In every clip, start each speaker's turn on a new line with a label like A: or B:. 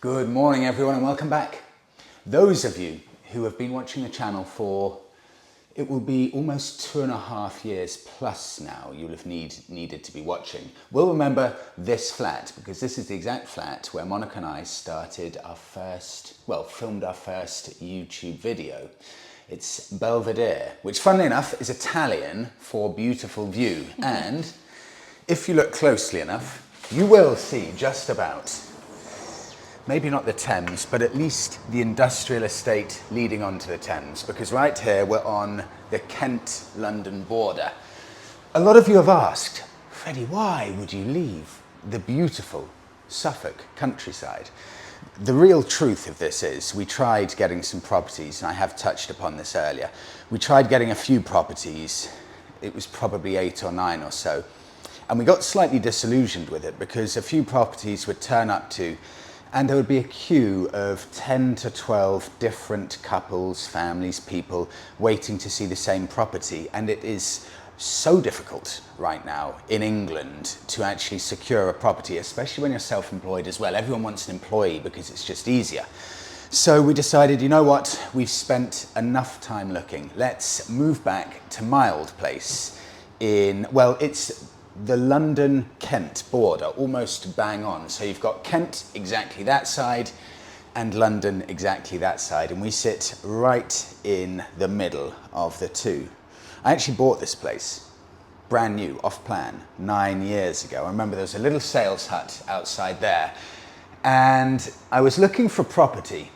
A: Good morning everyone and welcome back. Those of you who have been watching the channel for, it will be almost 2.5 years plus now you'll have needed to be watching, will remember this flat, because this is the exact flat where Monika and I started our filmed our first YouTube video. It's Belvedere, which funnily enough is Italian for beautiful view, and if you look closely enough you will see just about, maybe not the Thames, but at least the industrial estate leading onto the Thames, because right here we're on the Kent-London border. A lot of you have asked, Freddie, why would you leave the beautiful Suffolk countryside? The real truth of this is we tried getting some properties, and I have touched upon this earlier. We tried getting a few properties, it was probably 8 or 9 or so, and we got slightly disillusioned with it because a few properties would turn up to, and there would be a queue of 10 to 12 different couples, families, people waiting to see the same property. And it is so difficult right now in England to actually secure a property, especially when you're self-employed as well. Everyone wants an employee because it's just easier. So we decided, you know what, we've spent enough time looking. Let's move back to my old place in, well, it's the London-Kent border, almost bang on. So you've got Kent exactly that side and London exactly that side, and we sit right in the middle of the two. I actually bought this place brand new, off plan, 9 years ago. I remember there was a little sales hut outside there, and I was looking for property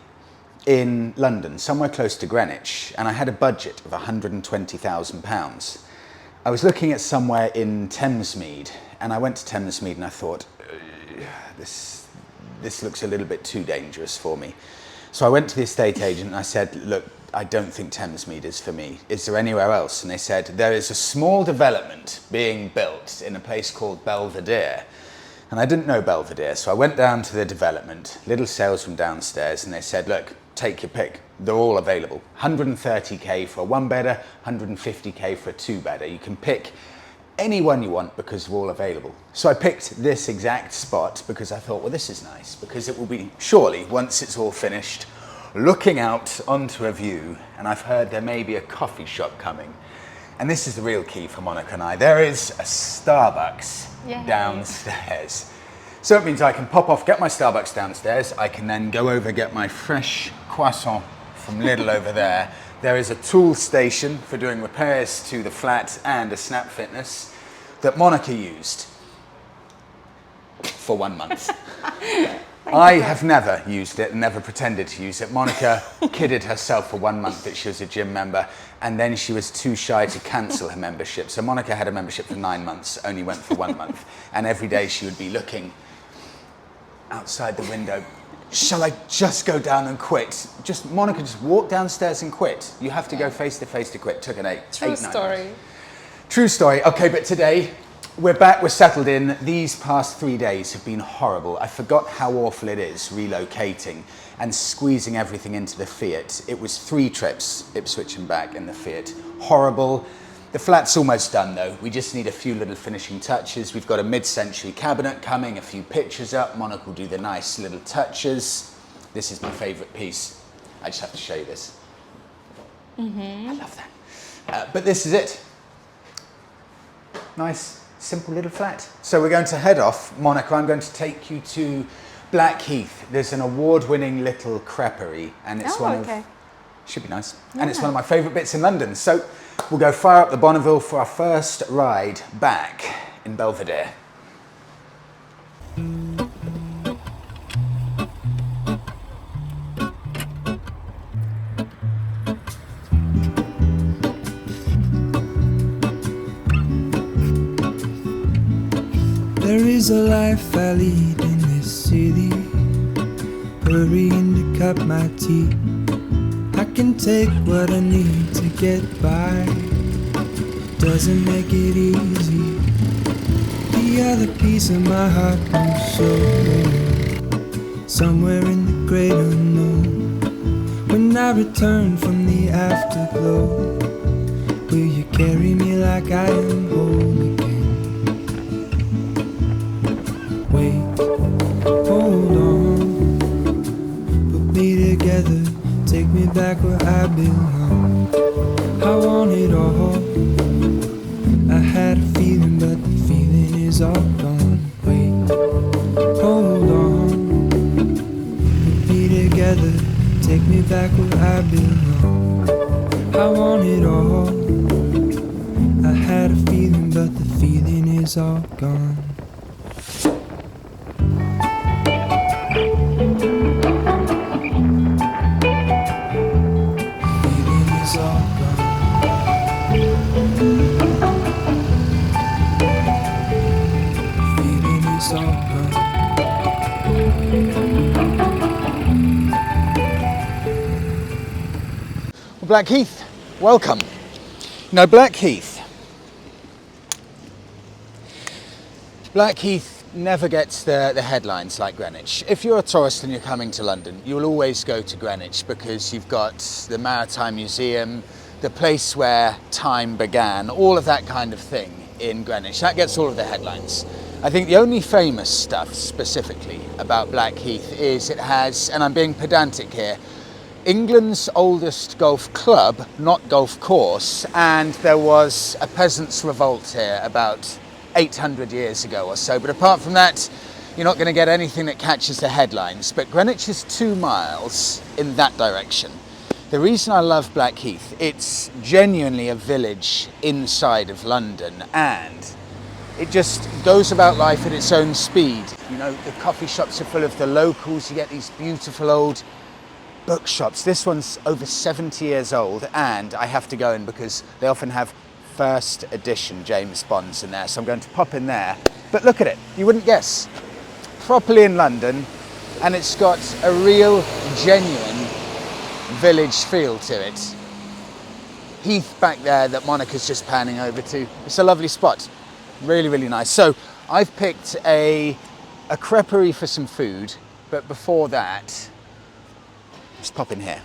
A: in London, somewhere close to Greenwich, and I had a budget of £120,000. I was looking at somewhere in Thamesmead, and I went to Thamesmead and I thought, this looks a little bit too dangerous for me. So I went to the estate agent and I said, look, I don't think Thamesmead is for me. Is there anywhere else? And they said, there is a small development being built in a place called Belvedere. And I didn't know Belvedere, so I went down to the development, little salesman downstairs, and they said, look, take your pick. They're all available. 130k for a 1-bedder, 150k for a 2-bedder. You can pick any one you want because they're all available. So I picked this exact spot because I thought, well, this is nice, because it will be, surely, once it's all finished, looking out onto a view, and I've heard there may be a coffee shop coming. And this is the real key for Monika and I. There is a Starbucks downstairs. So it means I can pop off, get my Starbucks downstairs. I can then go over, get my fresh croissant from Lidl over there. There is a tool station for doing repairs to the flat and a Snap Fitness that Monika used for 1 month. I have never used it and never pretended to use it. Monika kidded herself for 1 month that she was a gym member, and then she was too shy to cancel her membership. So Monika had a membership for 9 months, only went for 1 month. And every day she would be looking outside the window. Shall I just go down and quit? Monika, just walk downstairs and quit. You have to go face to face to quit. Took an 8, 9
B: story.
A: True story. Okay, but today we're back, we're settled in. These past 3 days have been horrible. I forgot how awful it is relocating and squeezing everything into the Fiat. It was 3 trips, Ipswich and back in the Fiat. Horrible. The flat's almost done though. We just need a few little finishing touches. We've got a mid-century cabinet coming, a few pictures up. Monika will do the nice little touches. This is my favourite piece. I just have to show you this. I love that. But this is it. Nice, simple little flat. So we're going to head off. Monika, I'm going to take you to Blackheath. There's an award-winning little creperie, and it's should be nice. Yeah. And it's one of my favourite bits in London. So we'll go fire up the Bonneville for our first ride back in Belvedere.
C: There is a life I lead in this city, hurrying to cut my teeth. I can take what I need to get by, doesn't make it easy. The other piece of my heart moves so somewhere in the great unknown. When I return from the afterglow, will you carry me like I am whole again? Wait, hold on, belong. I want it all. I had a feeling, but the feeling is all gone. Wait, hold on. We'll be together. Take me back where I belong. I want it all. I had a feeling, but the feeling is all gone. Feeling is all gone. Feeling is all gone.
A: Well, Blackheath, welcome. Now, Blackheath never gets the headlines like Greenwich. If you're a tourist and you're coming to London, you'll always go to Greenwich because you've got the Maritime Museum, the place where time began, all of that kind of thing in Greenwich. That gets all of the headlines. I think the only famous stuff specifically about Blackheath is it has, and I'm being pedantic here, England's oldest golf club, not golf course, and there was a peasants' revolt here about 800 years ago or so. But apart from that, you're not going to get anything that catches the headlines. But Greenwich is 2 miles in that direction. The reason I love Blackheath, it's genuinely a village inside of London, and it just goes about life at its own speed. You know, the coffee shops are full of the locals, you get these beautiful old bookshops. This one's over 70 years old, and I have to go in because they often have first edition James Bonds in there, so I'm going to pop in there. But look at it, you wouldn't guess. Properly in London, and it's got a real, genuine village feel to it. Heath back there that Monika's just panning over to. It's a lovely spot, really, really nice. So I've picked a creperie for some food, but before that, let's pop in here.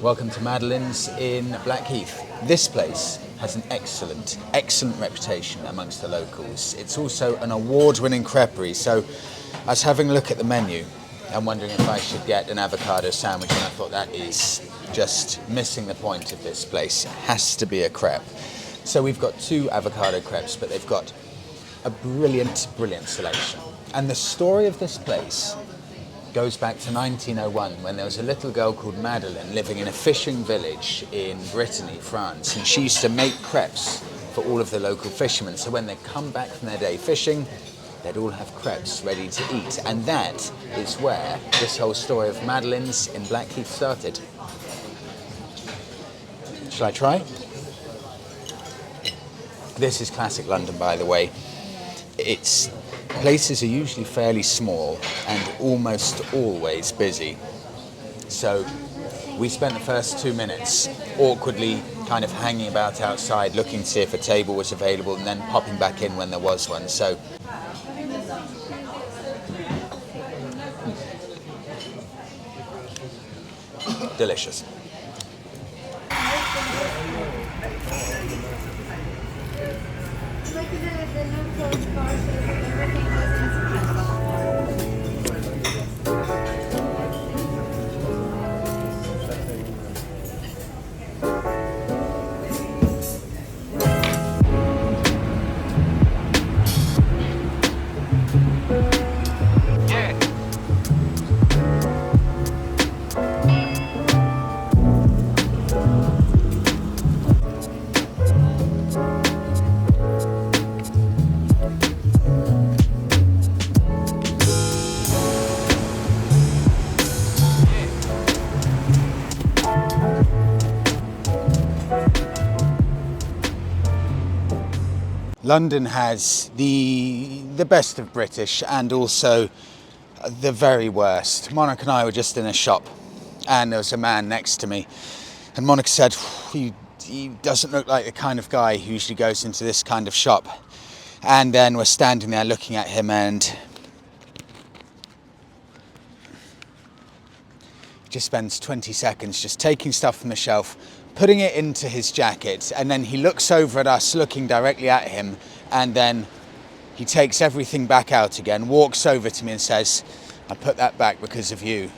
A: Welcome to Madeline's in Blackheath. This place has an excellent reputation amongst the locals. It's also an award-winning creperie, so I was having a look at the menu and wondering if I should get an avocado sandwich, and I thought that is just missing the point of this place. It has to be a crepe. So we've got 2 avocado crepes, but they've got a brilliant selection. And the story of this place goes back to 1901, when there was a little girl called Madeleine living in a fishing village in Brittany, France, and she used to make crepes for all of the local fishermen. So when they come back from their day fishing, they'd all have crepes ready to eat. And that is where this whole story of Madeleine's in Blackheath started. Shall I try? This is classic London, by the way. Places are usually fairly small and almost always busy. So we spent the first 2 minutes awkwardly kind of hanging about outside, looking to see if a table was available, and then popping back in when there was one. So delicious. London has the best of British and also the very worst. Monika and I were just in a shop and there was a man next to me, and Monika said, he doesn't look like the kind of guy who usually goes into this kind of shop. And then we're standing there looking at him, and he just spends 20 seconds just taking stuff from the shelf, putting it into his jacket, and then he looks over at us looking directly at him, and then he takes everything back out again, walks over to me and says, "I put that back because of you."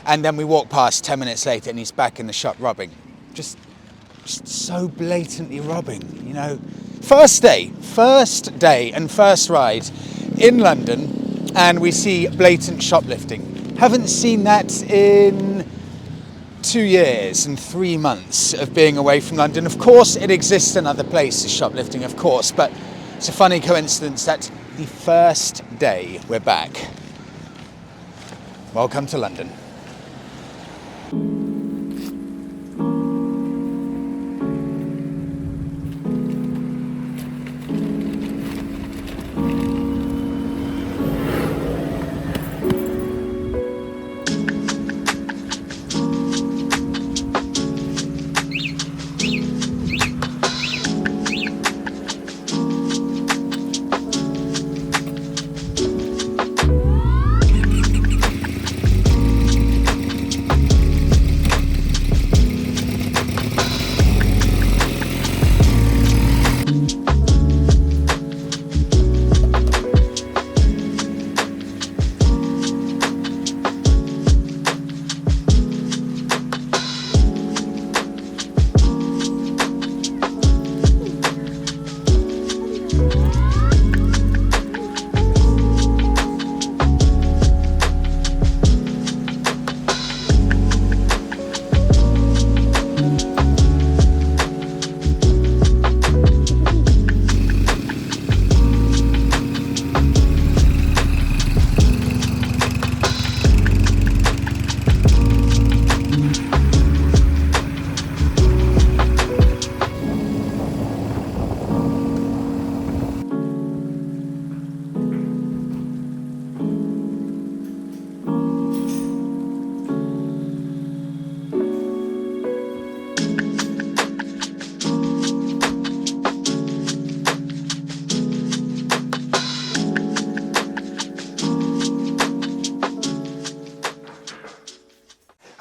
A: And then we walk past 10 minutes later and he's back in the shop robbing. Just so blatantly robbing, you know. First day and first ride in London, and we see blatant shoplifting. Haven't seen that in 2 years and 3 months of being away from London. Of course, it exists in other places, shoplifting, of course, but it's a funny coincidence that the first day we're back. Welcome to London.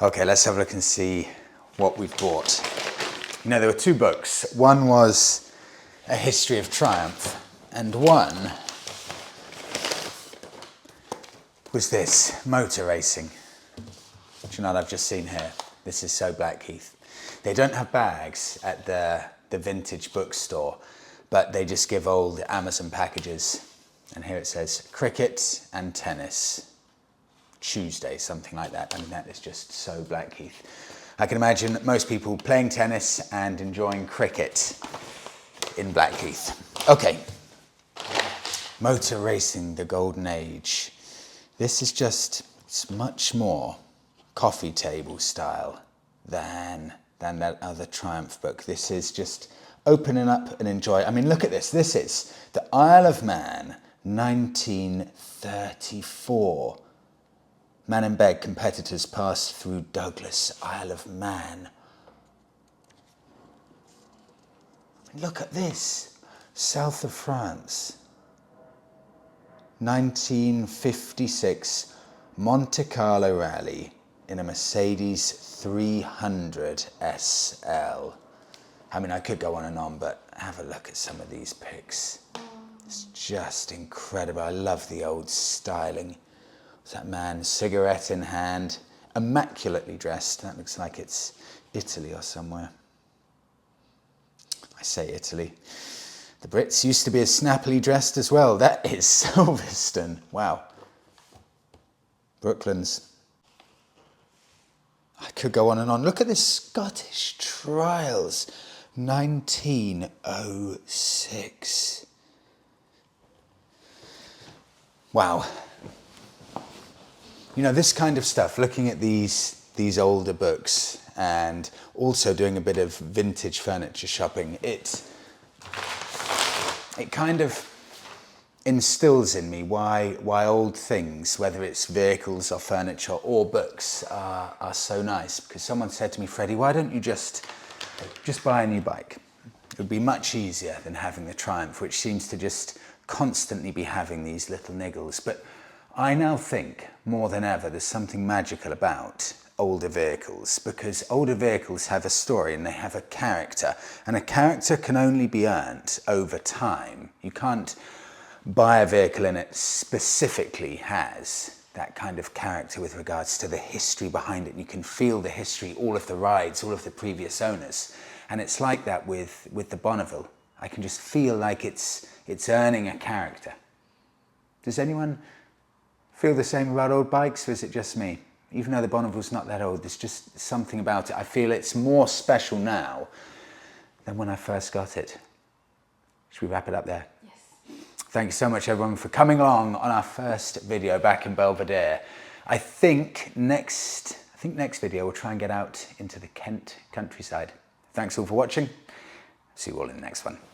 A: Okay, let's have a look and see what we've bought. You know, there were two books. One was A History of Triumph, and one was this, motor racing. Do you know what I've just seen here? This is so Blackheath. They don't have bags at the vintage bookstore, but they just give old Amazon packages. And here it says, cricket and tennis. Tuesday, something like that. I mean, that is just so Blackheath. I can imagine most people playing tennis and enjoying cricket in Blackheath. Okay, motor racing, the golden age. This is just, it's much more coffee table style than that other Triumph book. This is just opening up and enjoy. I mean, look at this. This is the Isle of Man, 1934. Man and Beg competitors passed through Douglas, Isle of Man. Look at this, south of France. 1956 Monte Carlo Rally in a Mercedes 300 SL. I mean, I could go on and on, but have a look at some of these pics. It's just incredible. I love the old styling. That man, cigarette in hand, immaculately dressed. That looks like it's Italy or somewhere. I say Italy. The Brits used to be as snappily dressed as well. That is Silverstone. Wow. Brooklands. I could go on and on. Look at the Scottish Trials, 1906. Wow. You know, this kind of stuff, looking at these older books and also doing a bit of vintage furniture shopping, it kind of instills in me why old things, whether it's vehicles or furniture or books, are so nice. Because someone said to me, Freddie, why don't you just buy a new bike? It would be much easier than having the Triumph, which seems to just constantly be having these little niggles. But I now think more than ever there's something magical about older vehicles, because older vehicles have a story and they have a character, and a character can only be earned over time. You can't buy a vehicle and it specifically has that kind of character with regards to the history behind it. You can feel the history, all of the rides, all of the previous owners, and it's like that with the Bonneville. I can just feel like it's earning a character. Does anyone feel the same about old bikes, or is it just me? Even though the Bonneville's not that old, there's just something about it. I feel it's more special now than when I first got it. Should we wrap it up there?
B: Yes.
A: Thank you so much, everyone, for coming along on our first video back in Belvedere. I think next video we'll try and get out into the Kent countryside. Thanks all for watching. See you all in the next one.